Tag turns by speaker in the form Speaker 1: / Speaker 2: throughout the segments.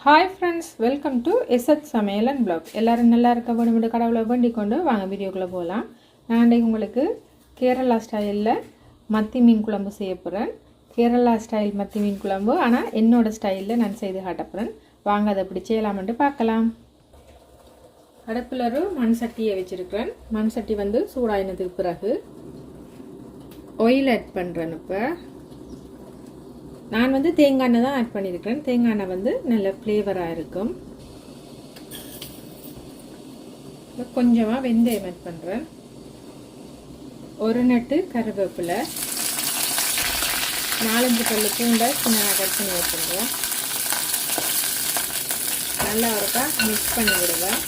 Speaker 1: Hi friends, welcome to SH சமையல் and black. எல்லோரும் நல்லா இருக்க வேணுமென்று கடவுளை வேண்டிக் கொண்டு வாங்க வீடியோக்குள்ளே போகலாம். நான் இன்றைக்கு உங்களுக்கு கேரளா ஸ்டைலில் மத்தி மீன் குழம்பு செய்ய போகிறேன். கேரளா ஸ்டைல் மத்தி மீன் குழம்பு, ஆனால் என்னோடய ஸ்டைலில் நான் செய்து காட்டப்போகிறேன். வாங்க அதை எப்படி செய்யலாமென்று பார்க்கலாம். அடுப்பில் ஒரு மண் சட்டியை வச்சுருக்கிறேன். மண் சட்டி வந்து சூடாயினதுக்கு பிறகு ஆயில் ஆட் பண்ணுறேன். இப்போ நான் வந்து தேங்காய் எண்ணெய் தான் ஆட் பண்ணியிருக்கிறேன். தேங்காய் எண்ணெய் வந்து நல்ல ஃப்ளேவராக இருக்கும். கொஞ்சமாக வெந்தயம் ஆட் பண்ணுறேன். ஒரு நட்டு கருவேப்பிலை, 4-5 பல்லு பூண்டை சின்னதாக கட் பண்ணி வச்சுருவோம். நல்லா ஒருக்கா மிக்ஸ் பண்ணி விடுவேன்.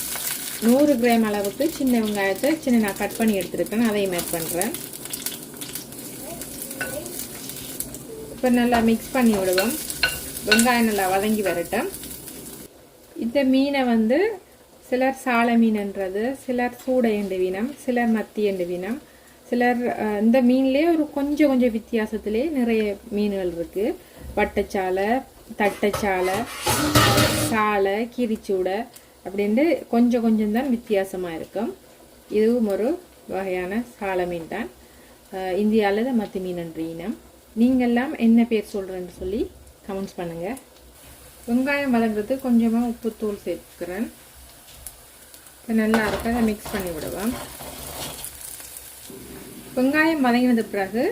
Speaker 1: 100 கிராம் அளவுக்கு சின்ன வெங்காயத்தை நான் கட் பண்ணி எடுத்துருக்கேன், அதையும் ஆட் பண்ணுறேன். இப்போ நல்லா மிக்ஸ் பண்ணி விடுவோம். வெங்காயம் நல்லா வதங்கி வரட்டும். இந்த மீனை வந்து சிலர் சாலை மீன்ன்றது, சிலர் சூடை எண்டு வீனம், சிலர் மத்தி எண்டு வீனம், சிலர் இந்த மீன்லேயே ஒரு கொஞ்சம் வித்தியாசத்திலே நிறைய மீன்கள் இருக்குது. வட்டச்சாலை, தட்டைச்சாலை, சாலை, கிரிச்சூடை அப்படின்ட்டு கொஞ்சம் தான் வித்தியாசமாக இருக்கும். இதுவும் ஒரு வகையான சாலை மீன் தான். இந்தியாவில் தான் மத்தி மீன்ன்ற இனம். நீங்கள்லாம் என்ன பேர் சொல்கிறேன்னு சொல்லி கமெண்ட்ஸ் பண்ணுங்கள். வெங்காயம் வதங்குறது கொஞ்சமாக உப்புத்தூள் சேர்த்துக்கிறேன். இப்போ நல்லா இருக்கும், அதை மிக்ஸ் பண்ணி விடுவேன். வெங்காயம் வதங்கினது பிறகு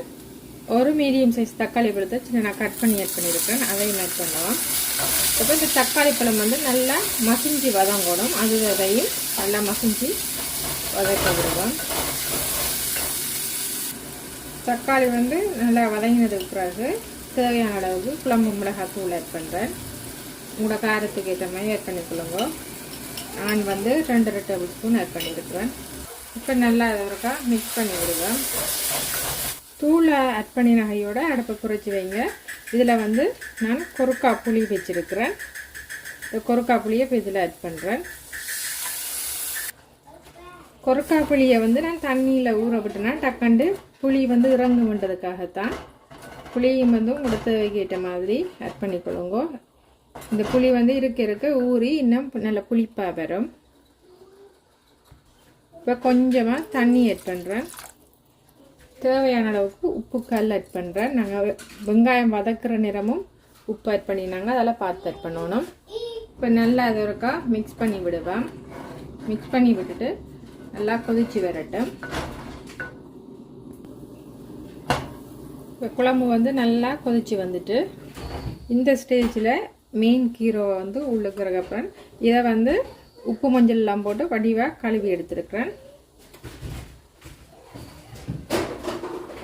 Speaker 1: ஒரு மீடியம் சைஸ் தக்காளி பழத்தை நான் கட் பண்ணி ஆட் பண்ணியிருக்கேன், அதையும் ஆட் பண்ணுவோம். இப்போ இந்த தக்காளி பழம் வந்து நல்லா மசிஞ்சு வதங்கணும். அதையும் நல்லா மசிஞ்சு வதக்க விடுவோம். தக்காளி வந்து நல்லா வதங்கினதுக்கு பிறகு தேவையான அளவுக்கு குழம்பு மிளகாய் தூள் ஆட் பண்ணுறேன். உங்களோட காரத்துக்கு ஏற்ற மாதிரி ஆட் பண்ணிக்கொள்ளுங்க. நான் வந்து 2 டேபிள் ஸ்பூன் ஆட் பண்ணியிருக்கிறேன். இப்போ நல்லா இருக்கா மிக்ஸ் பண்ணி விடுவேன். தூளை ஆட் பண்ணின கையோட அடுப்பை குறைச்சி வைங்க. இதில் வந்து நான் கொருக்கா புளி வச்சுருக்கிறேன். இந்த கொருக்கா புளியை இப்போ இதில் ஆட் பண்ணுறேன். கொருக்கா புளியை வந்து நான் தண்ணியில் ஊற விட்டுனா டக்கண்டு புளி வந்து இறங்குன்றதுக்காகத்தான். புளியும் வந்து உங்களோட தேவைக்கு ஏற்ற மாதிரி ஆட் பண்ணிக்கொள்ளுங்க. இந்த புளி வந்து இருக்க ஊறி இன்னும் நல்ல புளிப்பாக வரும். இப்போ கொஞ்சமாக தண்ணி ஆட் பண்ணுறேன். தேவையான அளவுக்கு உப்பு கல் ஆட் பண்ணுறேன். நாங்கள் வெங்காயம் வதக்குற நேரமும் உப்பு ஆட் பண்ணினாங்க, அதெல்லாம் பார்த்து ஆட் பண்ணணும். இப்போ நல்லா அது ஒருக்கா மிக்ஸ் பண்ணி விடுவேன். மிக்ஸ் பண்ணி விட்டுட்டு நல்லா கொதிச்சு வரட்டும். இப்போ குழம்பு வந்து நல்லா கொதிச்சு வந்துட்டு இந்த ஸ்டேஜில் மீன் கீரோவை வந்து உள்ளுக்கிறக்கப்புறம் இதை வந்து உப்பு மஞ்சள் எல்லாம் போட்டு வடிவாக கழுவி எடுத்துருக்கிறேன்.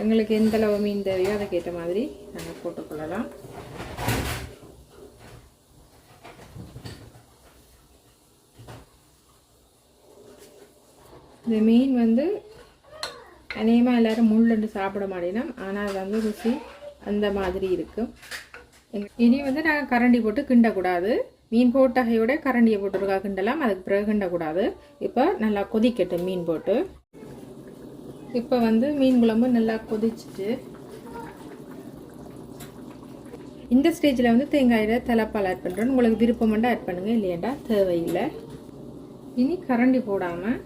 Speaker 1: எங்களுக்கு எந்தளவு மீன் தேவையோ அதுக்கேற்ற மாதிரி நாங்கள் போட்டுக்கொள்ளலாம். இந்த மீன் வந்து அநேகமாக எல்லோரும் முள்ளு சாப்பிட மாட்டேனோம், ஆனால் அது வந்து ருசி அந்த மாதிரி இருக்கும். இனி வந்து நாங்கள் கரண்டி போட்டு கிண்டக்கூடாது. மீன் போட்டகையோட கரண்டியை போட்டுருக்கா கிண்டலாம், அதுக்கு பிறகு கிண்டக்கூடாது. இப்போ நல்லா கொதிக்கட்டும் மீன் போட்டு. இப்போ வந்து மீன் குழம்பு நல்லா கொதிச்சுட்டு இந்த ஸ்டேஜில் வந்து தேங்காயில் தலைப்பால் ஆட் பண்ணுறோம். உங்களுக்கு விருப்பம் மட்டும் ஆட் பண்ணுங்கள், இல்லையாண்டா தேவையில்லை. இனி கரண்டி போடாமல்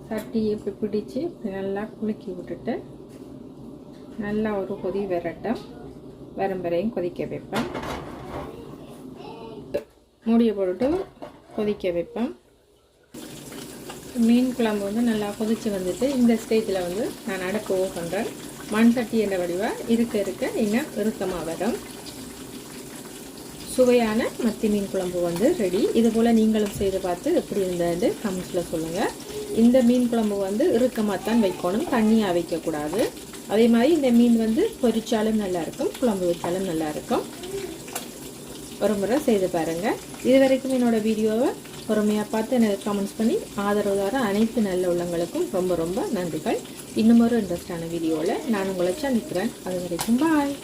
Speaker 1: சட்டியை இப்போ பிடிச்சி நல்லா குலுக்கி விட்டுட்டு நல்லா ஒரு கொதி வரட்டும். வரையும் கொதிக்க வைப்பேன். மூடியை போட்டுட்டு கொதிக்க வைப்பேன். மீன் குழம்பு வந்து நல்லா கொதித்து வந்துட்டு இந்த ஸ்டேஜில் வந்து நான் அடுப்பு ஓஃப் பண்ணுறேன். மண் சட்டி என்ற வடிவாக இருக்க இன்னும் இறுக்கமாக வரும். சுவையான மத்தி மீன் குழம்பு வந்து ரெடி. இது போல் நீங்களும் செய்து பார்த்து எப்படி இருந்தது கமெண்ட்ஸில் சொல்லுங்கள். இந்த மீன் குழம்பு வந்து இறுக்கமாக தான் வைக்கணும், தண்ணியாக வைக்கக்கூடாது. அதே மாதிரி இந்த மீன் வந்து பொரிச்சாலும் நல்லாயிருக்கும், குழம்பு வச்சாலும் நல்லாயிருக்கும். ஒரு முறை செய்து பாருங்கள். இது வரைக்கும் என்னோடய வீடியோவை பொறுமையாக பார்த்து எனக்கு கமெண்ட்ஸ் பண்ணி ஆதரவு தர அனைத்து நல்ல உள்ளங்களுக்கும் ரொம்ப நன்றிகள். இன்னும் ஒரு இன்ட்ரெஸ்டான வீடியோவில் நான் உங்களை சந்திக்கிறேன். அது வரைக்கும் பாய்.